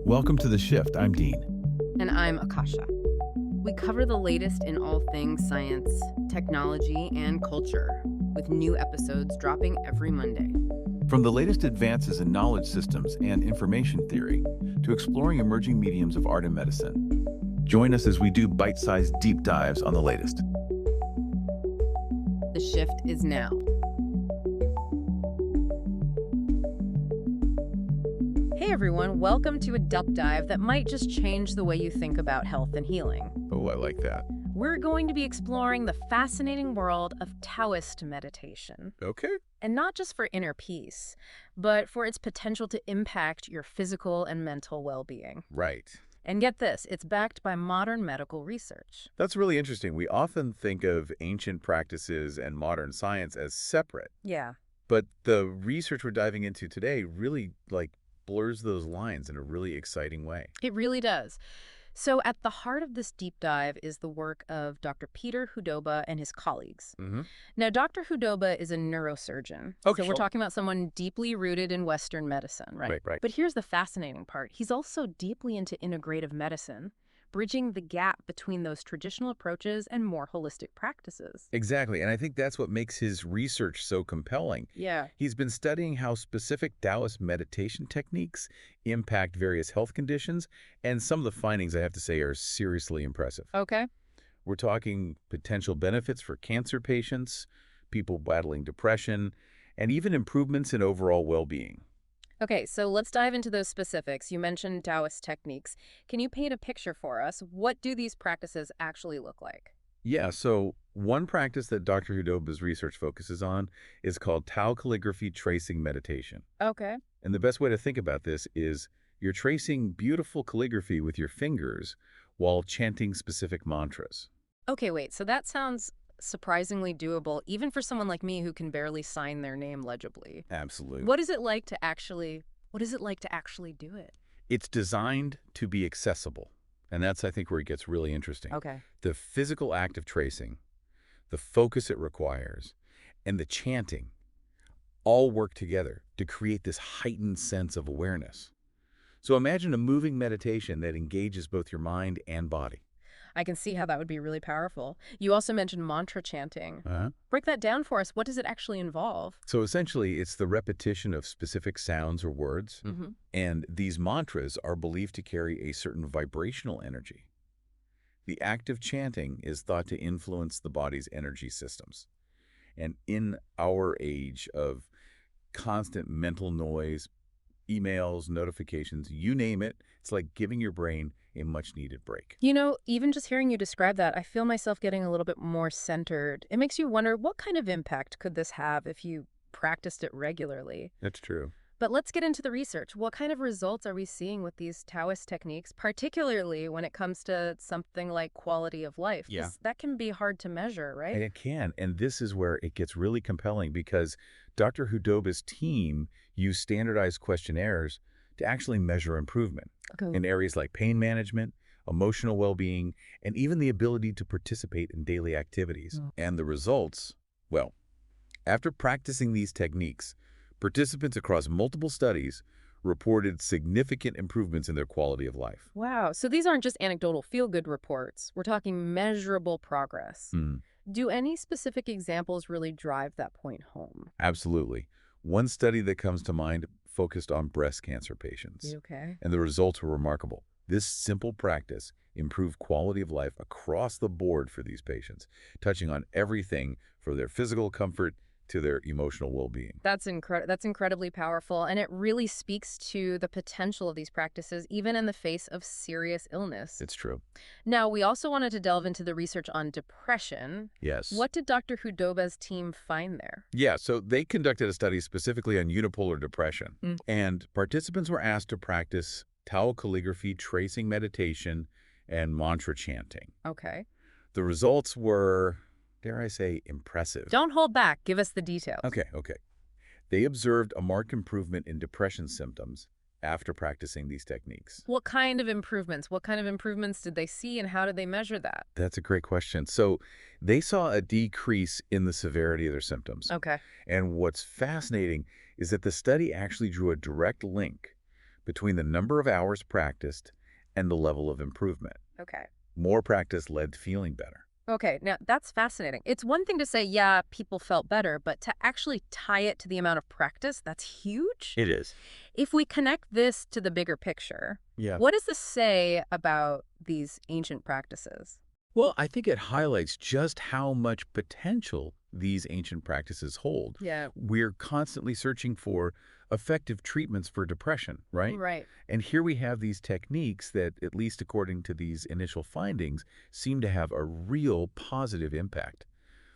Welcome to The Shift. I'm Dean. And I'm Akasha. We cover the latest in all things science, technology, and culture, with new episodes dropping every Monday. From the latest advances in knowledge systems and information theory to exploring emerging mediums of art and medicine, join us as we do bite-sized deep dives on the latest. The shift is now. Hey everyone, welcome to a deep dive that might just change the way you think about health and healing. Oh, I like that. We're going to be exploring the fascinating world of Taoist meditation. Okay. And not just for inner peace, but for its potential to impact your physical and mental well-being. Right. And get this, it's backed by modern medical research. That's really interesting. We often think of ancient practices and modern science as separate. Yeah. But the research we're diving into today really, blurs those lines in a really exciting way. It really does. So at the heart of this deep dive is the work of Dr. Peter Hudobah and his colleagues. Mm-hmm. Now, Dr. Hudobah is a neurosurgeon. Okay, so we're talking about someone deeply rooted in Western medicine, right? Right. But here's the fascinating part. He's also deeply into integrative medicine, bridging the gap between those traditional approaches and more holistic practices. Exactly, and I think that's what makes his research so compelling. Yeah. He's been studying how specific Taoist meditation techniques impact various health conditions, and some of the findings, I have to say, are seriously impressive. Okay. We're talking potential benefits for cancer patients, people battling depression, and even improvements in overall well-being. Okay, so let's dive into those specifics. You mentioned Taoist techniques. Can you paint a picture for us? What do these practices actually look like? Yeah, so one practice that Dr. Hudobah's research focuses on is called Tao calligraphy tracing meditation. Okay. And the best way to think about this is you're tracing beautiful calligraphy with your fingers while chanting specific mantras. Okay, wait. So that sounds surprisingly doable, even for someone like me who can barely sign their name legibly. Absolutely. What is it like to actually do it? It's designed to be accessible. And that's, I think, where it gets really interesting. Okay. The physical act of tracing, the focus it requires, and the chanting all work together to create this heightened sense of awareness. So imagine a moving meditation that engages both your mind and body. I can see how that would be really powerful. You also mentioned mantra chanting. Break that down for us. What does it actually involve? So essentially, it's the repetition of specific sounds or words, and these mantras are believed to carry a certain vibrational energy. The act of chanting is thought to influence the body's energy systems. And in our age of constant mental noise, emails, notifications, you name it, it's like giving your brain a much-needed break. You know, even just hearing you describe that, I feel myself getting a little bit more centered. It makes you wonder, what kind of impact could this have if you practiced it regularly? That's true. But let's get into the research. What kind of results are we seeing with these Taoist techniques, particularly when it comes to something like quality of life? Yeah. 'Cause that can be hard to measure, right? And it can, and this is where it gets really compelling because Dr. Hudobah's team used standardized questionnaires to actually measure improvement in areas like pain management, emotional well-being, and even the ability to participate in daily activities. And the results, well, after practicing these techniques, participants across multiple studies reported significant improvements in their quality of life. Wow. So these aren't just anecdotal feel-good reports. We're talking measurable progress. Do any specific examples really drive that point home? Absolutely. One study that comes to mind focused on breast cancer patients. Okay. And the results were remarkable. This simple practice improved quality of life across the board for these patients, touching on everything from their physical comfort to their emotional well-being. That's incredibly powerful, and it really speaks to the potential of these practices, even in the face of serious illness. It's true. Now, we also wanted to delve into the research on depression. Yes. What did Dr. Hudobah's team find there? Yeah, so they conducted a study specifically on unipolar depression, and participants were asked to practice Tao calligraphy, tracing meditation, and mantra chanting. Okay. The results were, dare I say, impressive. Don't hold back. Give us the details. Okay. They observed a marked improvement in depression symptoms after practicing these techniques. What kind of improvements? What kind of improvements did they see, and how did they measure that? That's a great question. So they saw a decrease in the severity of their symptoms. Okay. And what's fascinating is that the study actually drew a direct link between the number of hours practiced and the level of improvement. Okay. More practice led to feeling better. Okay, now that's fascinating. It's one thing to say, yeah, people felt better, but to actually tie it to the amount of practice, that's huge. It is. If we connect this to the bigger picture, Yeah. what does this say about these ancient practices? Well, I think it highlights just how much potential these ancient practices hold. Yeah. We're constantly searching for effective treatments for depression, right? Right. And here we have these techniques that, at least according to these initial findings, seem to have a real positive impact.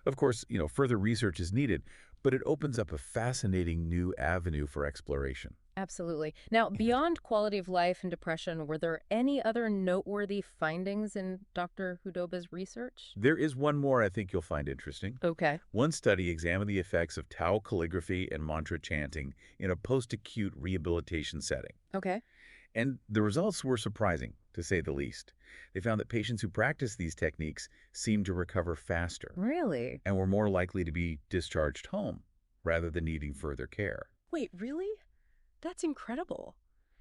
Of course, further research is needed, but it opens up a fascinating new avenue for exploration. Absolutely. Now, beyond quality of life and depression, were there any other noteworthy findings in Dr. Hudoba's research? There is one more I think you'll find interesting. Okay. One study examined the effects of Tao calligraphy and mantra chanting in a post-acute rehabilitation setting. Okay. And the results were surprising, to say the least. They found that patients who practiced these techniques seemed to recover faster Really? and were more likely to be discharged home rather than needing further care. Wait, really? That's incredible.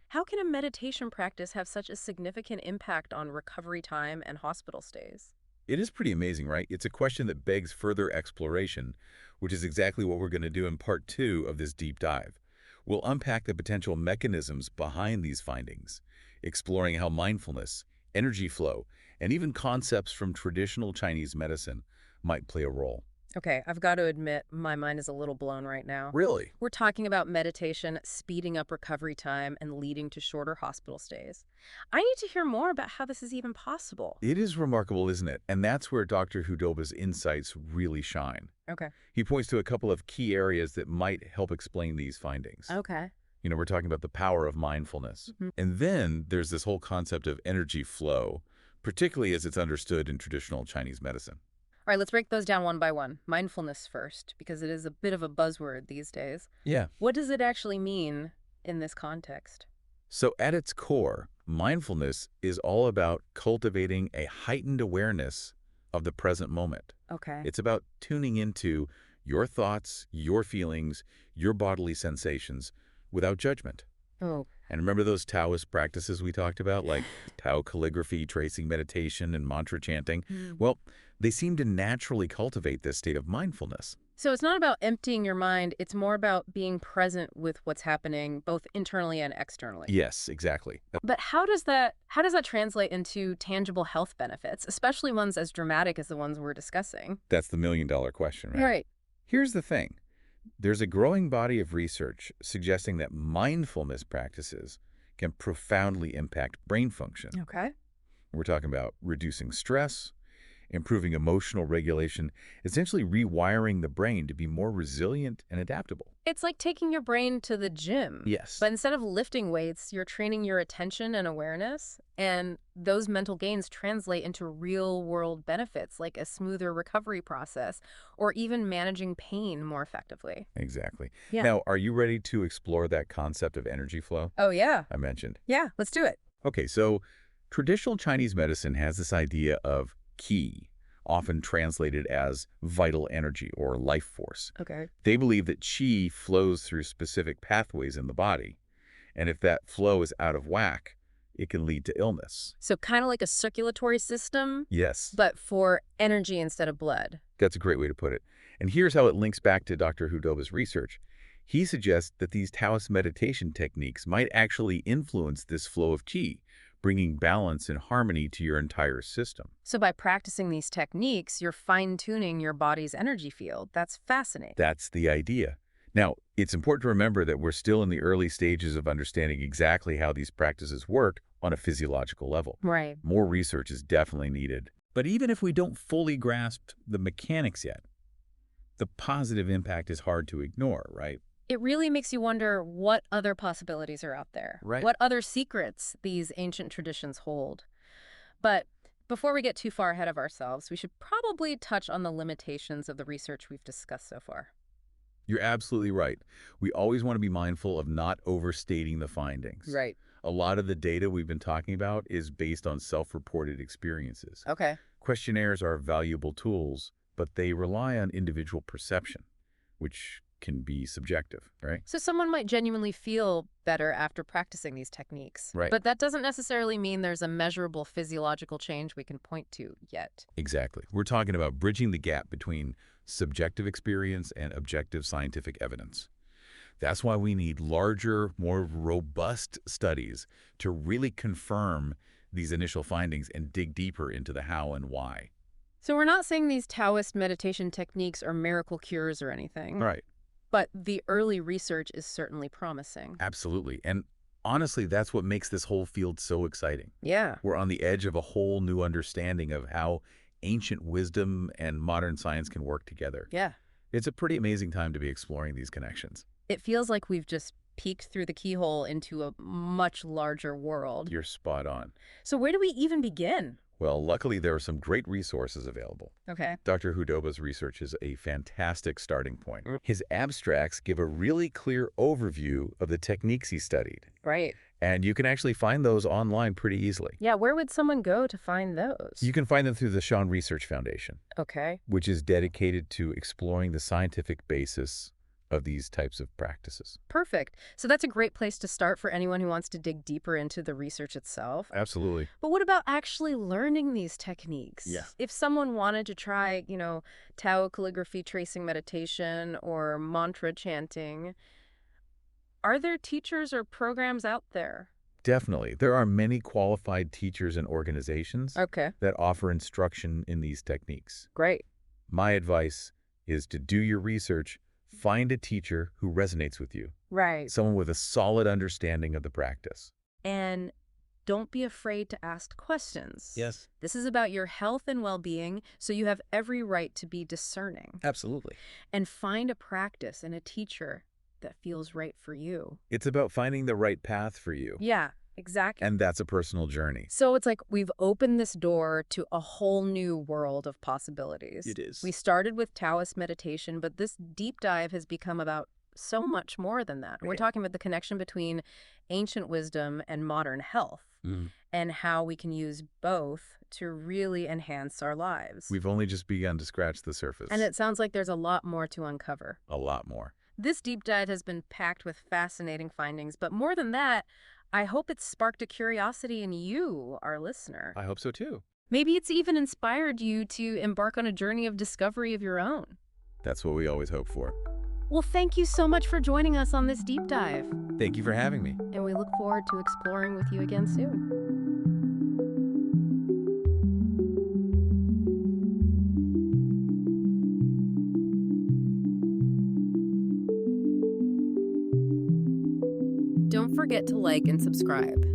How can a meditation practice have such a significant impact on recovery time and hospital stays? It is pretty amazing, right? It's a question that begs further exploration, which is exactly what we're going to do in part 2 of this deep dive. We'll unpack the potential mechanisms behind these findings, exploring how mindfulness, energy flow, and even concepts from traditional Chinese medicine might play a role. Okay, I've got to admit, my mind is a little blown right now. Really? We're talking about meditation, speeding up recovery time, and leading to shorter hospital stays. I need to hear more about how this is even possible. It is remarkable, isn't it? And that's where Dr. Hudoba's insights really shine. Okay. He points to a couple of key areas that might help explain these findings. Okay. We're talking about the power of mindfulness. And then there's this whole concept of energy flow, particularly as it's understood in traditional Chinese medicine. All right, let's break those down one by one. Mindfulness first, because it is a bit of a buzzword these days. Yeah. What does it actually mean in this context? So at its core, mindfulness is all about cultivating a heightened awareness of the present moment. Okay. It's about tuning into your thoughts, your feelings, your bodily sensations without judgment. Oh. And remember those Taoist practices we talked about, like Tao calligraphy, tracing meditation, and mantra chanting? Well, they seem to naturally cultivate this state of mindfulness. So it's not about emptying your mind, it's more about being present with what's happening both internally and externally. Yes, exactly. But how does that translate into tangible health benefits, especially ones as dramatic as the ones we're discussing? That's the million-dollar question, right? Right. Here's the thing. There's a growing body of research suggesting that mindfulness practices can profoundly impact brain function. Okay. We're talking about reducing stress, improving emotional regulation, essentially rewiring the brain to be more resilient and adaptable. It's like taking your brain to the gym. Yes. But instead of lifting weights, you're training your attention and awareness, and those mental gains translate into real-world benefits like a smoother recovery process or even managing pain more effectively. Exactly. Yeah. Now, are you ready to explore that concept of energy flow Oh, yeah. I mentioned? Yeah, let's do it. Okay, so traditional Chinese medicine has this idea of qi, often translated as vital energy or life force. Okay. They believe that qi flows through specific pathways in the body, and if that flow is out of whack, it can lead to illness. So kind of like a circulatory system, Yes, but for energy instead of blood. that's a great way to put it. And here's how it links back to Dr. Hudoba's research. He suggests that these Taoist meditation techniques might actually influence this flow of qi, bringing balance and harmony to your entire system. So by practicing these techniques, you're fine-tuning your body's energy field. That's fascinating. That's the idea. Now, it's important to remember that we're still in the early stages of understanding exactly how these practices work on a physiological level. Right. More research is definitely needed. But even if we don't fully grasp the mechanics yet, the positive impact is hard to ignore, right? It really makes you wonder what other possibilities are out there. Right. What other secrets these ancient traditions hold. But before we get too far ahead of ourselves, we should probably touch on the limitations of the research we've discussed so far. You're absolutely right. We always want to be mindful of not overstating the findings. Right. A lot of the data we've been talking about is based on self-reported experiences. Okay. Questionnaires are valuable tools, but they rely on individual perception, which can be subjective, right? So someone might genuinely feel better after practicing these techniques. Right. But that doesn't necessarily mean there's a measurable physiological change we can point to yet. Exactly. We're talking about bridging the gap between subjective experience and objective scientific evidence. That's why we need larger, more robust studies to really confirm these initial findings and dig deeper into the how and why. So we're not saying these Taoist meditation techniques are miracle cures or anything. Right. But the early research is certainly promising. Absolutely. And honestly, that's what makes this whole field so exciting. Yeah. We're on the edge of a whole new understanding of how ancient wisdom and modern science can work together. Yeah. It's a pretty amazing time to be exploring these connections. It feels like we've just peeked through the keyhole into a much larger world. You're spot on. So where do we even begin? Well, luckily, there are some great resources available. Okay. Dr. Hudoba's research is a fantastic starting point. His abstracts give a really clear overview of the techniques he studied. Right. And you can actually find those online pretty easily. Yeah, where would someone go to find those? You can find them through the Shan Research Foundation, Okay. which is dedicated to exploring the scientific basis of these types of practices. Perfect. So that's a great place to start for anyone who wants to dig deeper into the research itself. Absolutely. But what about actually learning these techniques? Yeah. If someone wanted to try, Tao calligraphy tracing meditation or mantra chanting, are there teachers or programs out there? Definitely. There are many qualified teachers and organizations Okay. that offer instruction in these techniques. Great. My advice is to do your research, find a teacher who resonates with you, Right. someone with a solid understanding of the practice. And don't be afraid to ask questions. Yes. This is about your health and well-being, so you have every right to be discerning. Absolutely. And find a practice and a teacher that feels right for you. It's about finding the right path for you. Yeah, exactly. And that's a personal journey. So it's like we've opened this door to a whole new world of possibilities. It is. We started with Taoist meditation, but this deep dive has become about so much more than that. We're talking about the connection between ancient wisdom and modern health and how we can use both to really enhance our lives. We've only just begun to scratch the surface. And it sounds like there's a lot more to uncover. A lot more. This deep dive has been packed with fascinating findings, but more than that, I hope it's sparked a curiosity in you, our listener. I hope so too. Maybe it's even inspired you to embark on a journey of discovery of your own. That's what we always hope for. Well, thank you so much for joining us on this deep dive. Thank you for having me. And we look forward to exploring with you again soon. Don't forget to like and subscribe.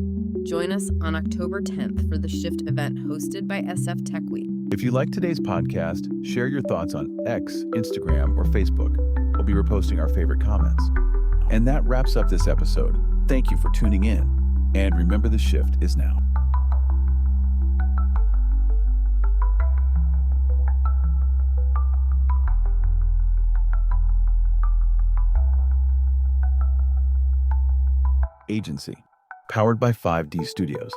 Join us on October 10th for the Shift event hosted by SF Tech Week. If you like today's podcast, share your thoughts on X, Instagram, or Facebook. We'll be reposting our favorite comments. And that wraps up this episode. Thank you for tuning in. And remember, the shift is now. Agency, powered by 5D Studios.